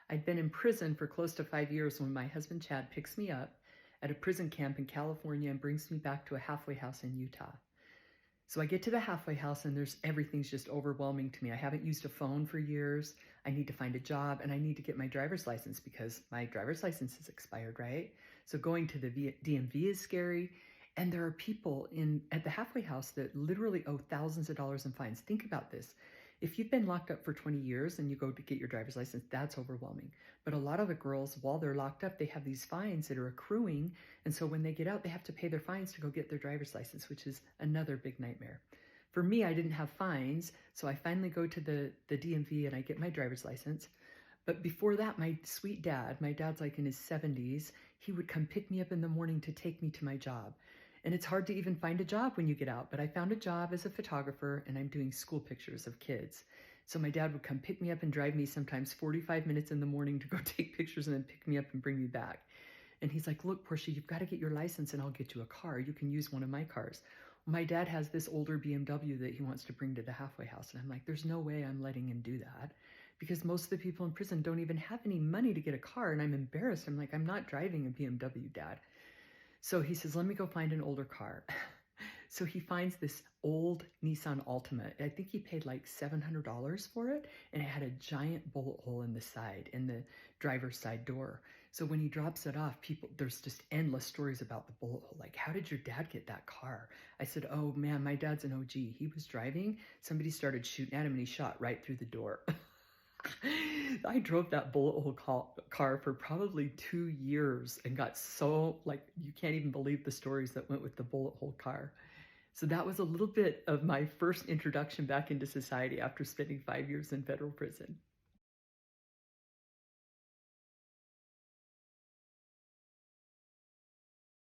I'd been in prison for close to 5 years when my husband Chad picks me up at a prison camp in California and brings me back to a halfway house in Utah. So I get to the halfway house and everything's just overwhelming to me. I haven't used a phone for years. I need to find a job and I need to get my driver's license because my driver's license is expired, right? So going to the DMV is scary. And there are people at the halfway house that literally owe thousands of dollars in fines. Think about this. If you've been locked up for 20 years and you go to get your driver's license, that's overwhelming. But a lot of the girls, while they're locked up, they have these fines that are accruing. And so when they get out, they have to pay their fines to go get their driver's license, which is another big nightmare. For me, I didn't have fines. So I finally go to the DMV and I get my driver's license. But before that, my sweet dad, my dad's like in his 70s, he would come pick me up in the morning to take me to my job. And it's hard to even find a job when you get out, but I found a job as a photographer and I'm doing school pictures of kids. So my dad would come pick me up and drive me sometimes 45 minutes in the morning to go take pictures and then pick me up and bring me back. And he's like, look, Portia, you've got to get your license and I'll get you a car. You can use one of my cars. My dad has this older BMW that he wants to bring to the halfway house. And I'm like, there's no way I'm letting him do that because most of the people in prison don't even have any money to get a car. And I'm embarrassed. I'm like, I'm not driving a BMW, Dad. So he says, let me go find an older car. So he finds this old Nissan Altima. I think he paid like $700 for it. And it had a giant bullet hole in the side, in the driver's side door. So when he drops it off, there's just endless stories about the bullet hole. Like, how did your dad get that car? I said, oh man, my dad's an OG. He was driving. Somebody started shooting at him and he shot right through the door. I drove that bullet hole car for probably 2 years and got so, like, you can't even believe the stories that went with the bullet hole car. So that was a little bit of my first introduction back into society after spending 5 years in federal prison.